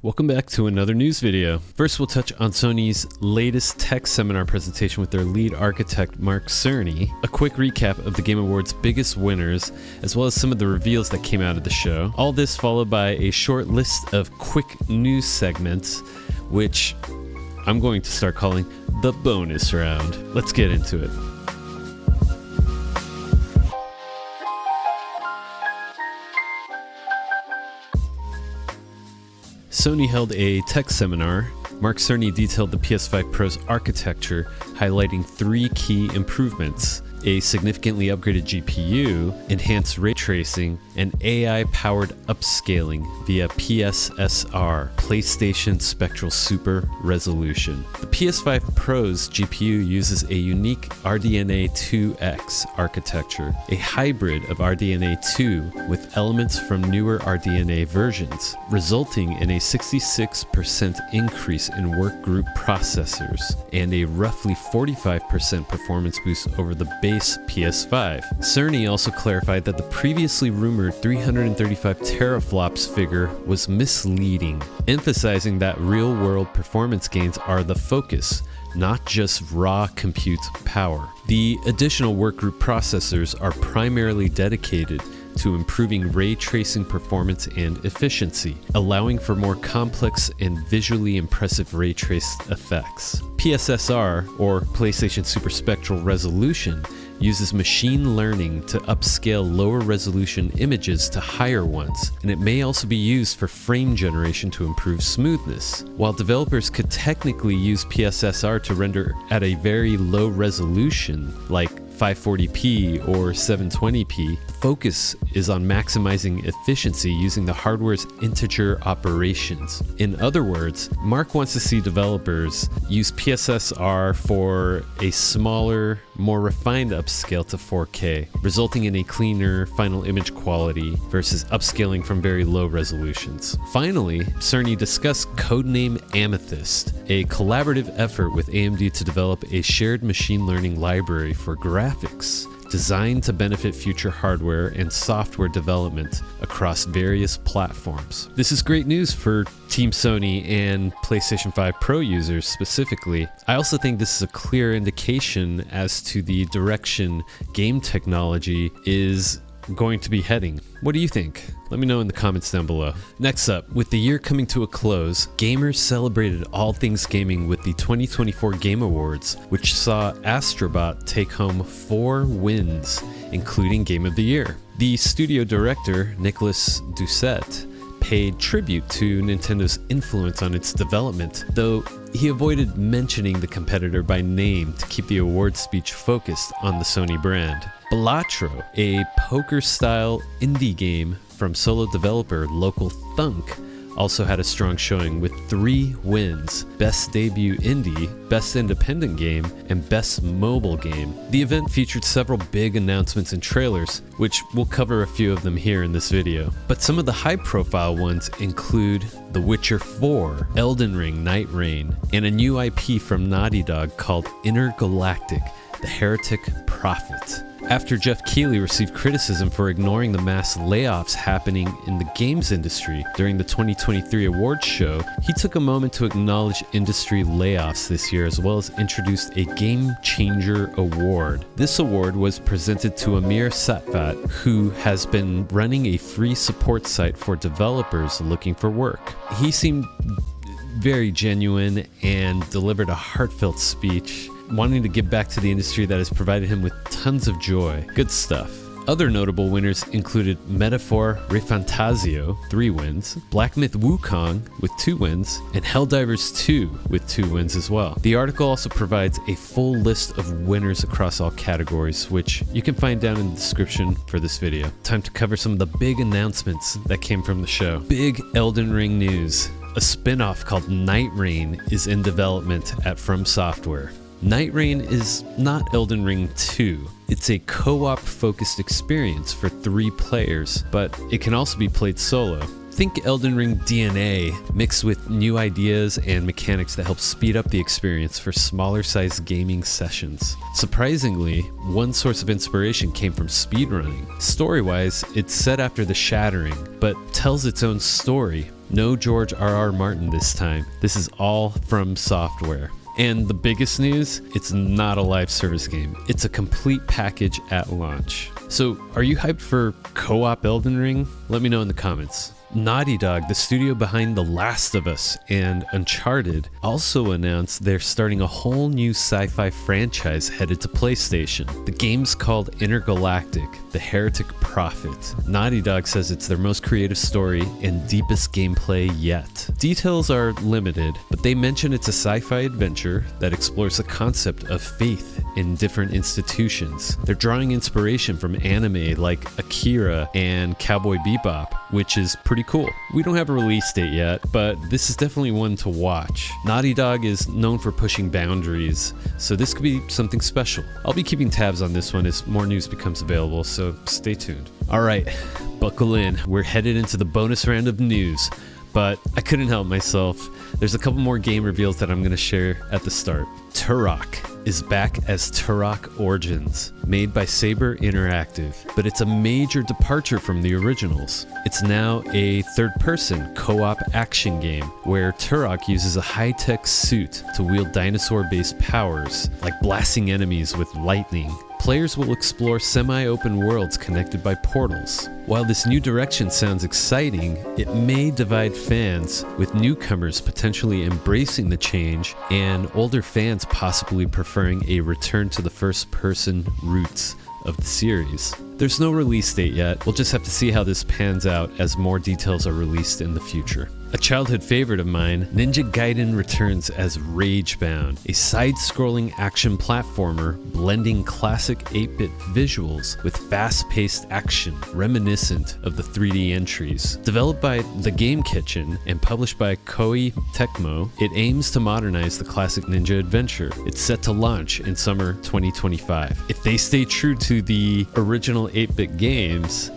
Welcome back to another news video. First, we'll touch on Sony's latest tech seminar presentation with their lead architect, Mark Cerny, a quick recap of the Game Awards' biggest winners, as well as some of the reveals that came out of the show. All this followed by a short list of quick news segments, which I'm going to start calling the bonus round. Let's get into it. Sony held a tech seminar. Mark Cerny detailed the PS5 Pro's architecture, highlighting three key improvements: a significantly upgraded GPU, enhanced ray tracing, and AI-powered upscaling via PSSR, PlayStation Spectral Super Resolution. The PS5 Pro's GPU uses a unique RDNA 2X architecture, a hybrid of RDNA 2 with elements from newer RDNA versions, resulting in a 66% increase in workgroup processors and a roughly 45% performance boost over the base PS5. Cerny also clarified that the previously rumored 335 teraflops figure was misleading, emphasizing that real-world performance gains are the focus, not just raw compute power. The additional workgroup processors are primarily dedicated to improving ray tracing performance and efficiency, allowing for more complex and visually impressive ray traced effects. PSSR, or PlayStation Super Spectral Resolution, uses machine learning to upscale lower resolution images to higher ones, and it may also be used for frame generation to improve smoothness. While developers could technically use PSSR to render at a very low resolution, like 540p or 720p, the focus is on maximizing efficiency using the hardware's integer operations. In other words, Mark wants to see developers use PSSR for a smaller, more refined upscale to 4K, resulting in a cleaner final image quality versus upscaling from very low resolutions. Finally, Cerny discussed Codename Amethyst, a collaborative effort with AMD to develop a shared machine learning library for graphics designed to benefit future hardware and software development across various platforms. This is great news for Team Sony and PlayStation 5 Pro users specifically. I also think this is a clear indication as to the direction game technology is going to be heading. What do you think? Let me know in the comments down below. Next up, with the year coming to a close, gamers celebrated all things gaming with the 2024 Game Awards, which saw Astrobot take home 4 wins, including Game of the Year. The studio director, Nicolas Doucet, paid tribute to Nintendo's influence on its development, though he avoided mentioning the competitor by name to keep the award speech focused on the Sony brand. Balatro, a poker-style indie game from solo developer Local Thunk, also had a strong showing with 3 wins: Best Debut Indie, Best Independent Game, and Best Mobile Game. The event featured several big announcements and trailers, which we'll cover a few of them here in this video. But some of the high-profile ones include The Witcher 4, Elden Ring Nightreign, and a new IP from Naughty Dog called Intergalactic, The Heretic Prophet. After Jeff Keighley received criticism for ignoring the mass layoffs happening in the games industry during the 2023 awards show, he took a moment to acknowledge industry layoffs this year, as well as introduced a Game Changer Award. This award was presented to Amir Satvat, who has been running a free support site for developers looking for work. He seemed very genuine and delivered a heartfelt speech, wanting to give back to the industry that has provided him with tons of joy. Good stuff. Other notable winners included Metaphor Refantasio, 3 wins, Black Myth Wukong with 2 wins, and Helldivers 2 with 2 wins as well. The article also provides a full list of winners across all categories, which you can find down in the description for this video. Time to cover some of the big announcements that came from the show. Big Elden Ring news. A spin-off called Nightreign is in development at FromSoftware. Nightreign is not Elden Ring 2. It's a co-op focused experience for 3 players, but it can also be played solo. Think Elden Ring DNA mixed with new ideas and mechanics that help speed up the experience for smaller sized gaming sessions. Surprisingly, one source of inspiration came from speedrunning. Story-wise, it's set after The Shattering, but tells its own story, No George R.R. Martin this time. This is all FromSoftware. And the biggest news, it's not a live service game. It's a complete package at launch. So are you hyped for co-op Elden Ring? Let me know in the comments. Naughty Dog, the studio behind The Last of Us and Uncharted, also announced they're starting a whole new sci-fi franchise headed to PlayStation. The game's called Intergalactic, the Heretic Prophet. Naughty Dog says it's their most creative story and deepest gameplay yet. Details are limited, but they mention it's a sci-fi adventure that explores the concept of faith in different institutions. They're drawing inspiration from anime like Akira and Cowboy Bebop, which is pretty cool. We don't have a release date yet, but this is definitely one to watch. Naughty Dog is known for pushing boundaries, so this could be something special. I'll be keeping tabs on this one as more news becomes available, so stay tuned. All right, buckle in. We're headed into the bonus round of news, but I couldn't help myself. There's a couple more game reveals that I'm going to share at the start. Turok is back as Turok Origins, made by Saber Interactive, but it's a major departure from the originals. It's now a third-person co-op action game where Turok uses a high-tech suit to wield dinosaur-based powers, like blasting enemies with lightning. Players will explore semi-open worlds connected by portals. While this new direction sounds exciting, it may divide fans, with newcomers potentially embracing the change and older fans possibly preferring a return to the first-person roots of the series. There's no release date yet. We'll just have to see how this pans out as more details are released in the future. A childhood favorite of mine, Ninja Gaiden returns as Ragebound, a side-scrolling action platformer blending classic 8-bit visuals with fast-paced action reminiscent of the 3D entries. Developed by The Game Kitchen and published by Koei Tecmo, it aims to modernize the classic ninja adventure. It's set to launch in summer 2025. If they stay true to the original 8-bit games,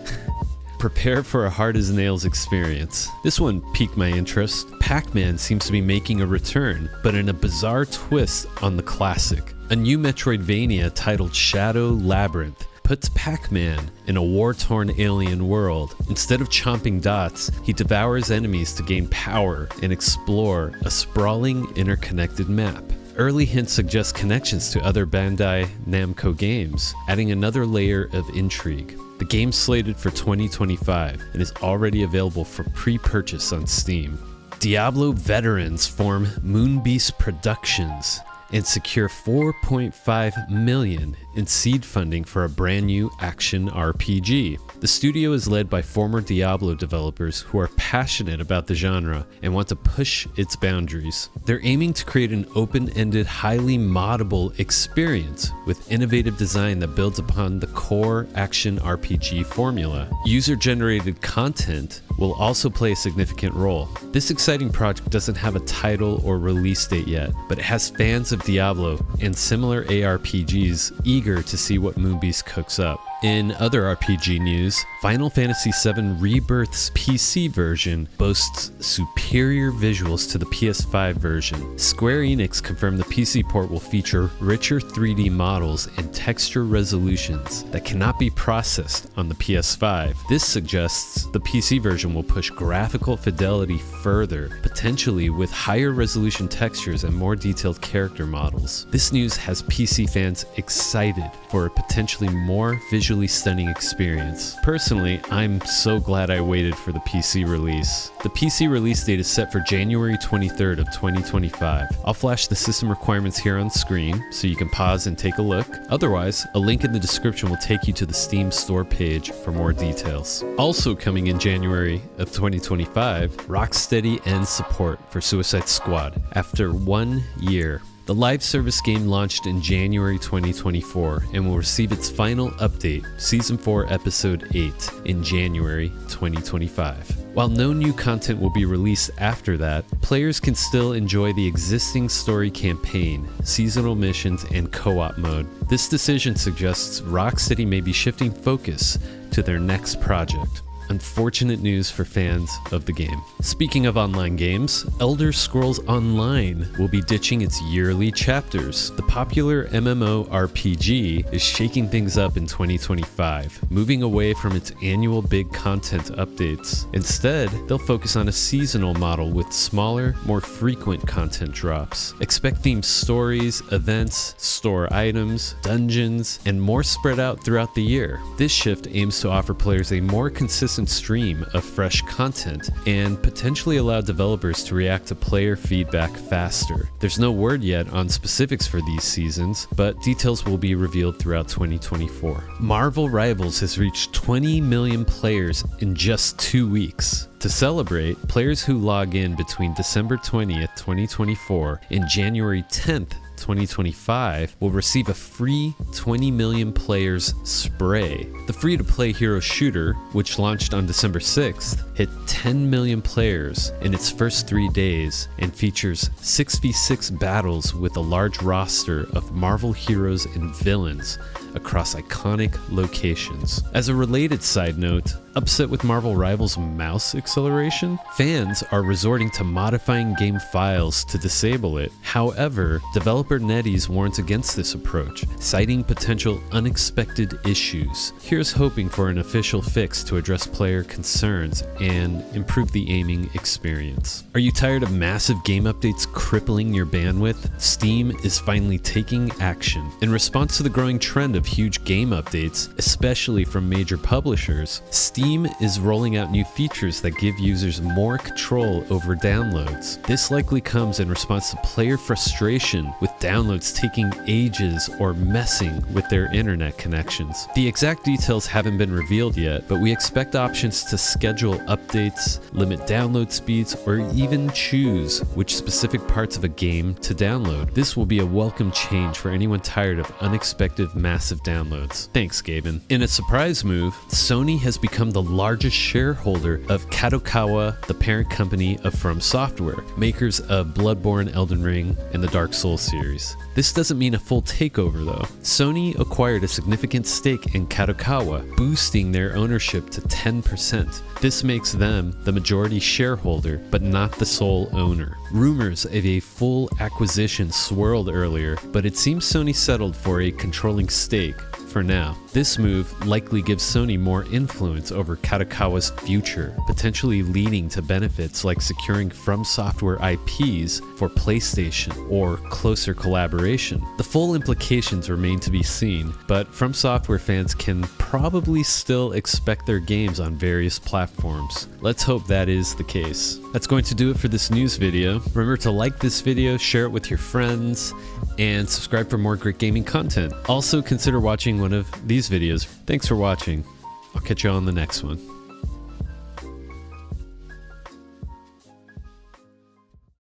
prepare for a hard-as-nails experience. This one piqued my interest. Pac-Man seems to be making a return, but in a bizarre twist on the classic. A new Metroidvania titled Shadow Labyrinth puts Pac-Man in a war-torn alien world. Instead of chomping dots, he devours enemies to gain power and explore a sprawling, interconnected map. Early hints suggest connections to other Bandai Namco games, adding another layer of intrigue. The game's slated for 2025 and is already available for pre-purchase on Steam. Diablo veterans form Moonbeast Productions and secure $4.5 million in seed funding for a brand new action RPG. The studio is led by former Diablo developers who are passionate about the genre and want to push its boundaries. They're aiming to create an open-ended, highly moddable experience with innovative design that builds upon the core action RPG formula. User-generated content will also play a significant role. This exciting project doesn't have a title or release date yet, but it has fans of Diablo and similar ARPGs eager to see what Moonbeast cooks up. In other RPG news, Final Fantasy VII Rebirth's PC version boasts superior visuals to the PS5 version. Square Enix confirmed the PC port will feature richer 3D models and texture resolutions that cannot be processed on the PS5. This suggests the PC version will push graphical fidelity further, potentially with higher resolution textures and more detailed character models. This news has PC fans excited for a potentially more visually stunning experience. Personally, I'm so glad I waited for the PC release. The PC release date is set for January 23rd of 2025. I'll flash the system requirements here on screen so you can pause and take a look. Otherwise, a link in the description will take you to the Steam store page for more details. Also coming in January of 2025, Rocksteady ends support for Suicide Squad after 1 year. The live service game launched in January 2024 and will receive its final update, Season 4 Episode 8, in January 2025. While no new content will be released after that, players can still enjoy the existing story campaign, seasonal missions, and co-op mode. This decision suggests Rocksteady may be shifting focus to their next project. Unfortunate news for fans of the game. Speaking of online games, Elder Scrolls Online will be ditching its yearly chapters. The popular MMORPG is shaking things up in 2025, moving away from its annual big content updates. Instead, they'll focus on a seasonal model with smaller, more frequent content drops. Expect themed stories, events, store items, dungeons, and more spread out throughout the year. This shift aims to offer players a more consistent stream of fresh content and potentially allow developers to react to player feedback faster. There's no word yet on specifics for these seasons, but details will be revealed throughout 2024. Marvel Rivals has reached 20 million players in just 2 weeks. To celebrate, players who log in between December 20th, 2024 and January 10th, 2025 will receive a free 20 million players spray. The free-to-play hero shooter, which launched on December 6th, hit 10 million players in its first 3 days and features 6v6 battles with a large roster of Marvel heroes and villains across iconic locations. As a related side note, upset with Marvel Rivals mouse acceleration? Fans are resorting to modifying game files to disable it. However, developer NetEase warns against this approach, citing potential unexpected issues. Here's hoping for an official fix to address player concerns and improve the aiming experience. Are you tired of massive game updates crippling your bandwidth? Steam is finally taking action. In response to the growing trend of huge game updates, especially from major publishers, Steam is rolling out new features that give users more control over downloads. This likely comes in response to player frustration with downloads taking ages or messing with their internet connections. The exact details haven't been revealed yet, but we expect options to schedule updates, limit download speeds, or even choose which specific parts of a game to download. This will be a welcome change for anyone tired of unexpected massive downloads. Thanks, Gaiden. In a surprise move, Sony has become the largest shareholder of Kadokawa, the parent company of FromSoftware, makers of Bloodborne, Elden Ring, and the Dark Souls series. This doesn't mean a full takeover though. Sony acquired a significant stake in Kadokawa, boosting their ownership to 10%. This makes them the majority shareholder, but not the sole owner. Rumors of a full acquisition swirled earlier, but it seems Sony settled for a controlling stake for now. This move likely gives Sony more influence over Kadokawa's future, potentially leading to benefits like securing FromSoftware IPs for PlayStation or closer collaboration. The full implications remain to be seen, but FromSoftware fans can probably still expect their games on various platforms. Let's hope that is the case. That's going to do it for this news video. Remember to like this video, share it with your friends, and subscribe for more great gaming content. Also consider watching one of these videos. Thanks for watching. I'll catch you on the next one.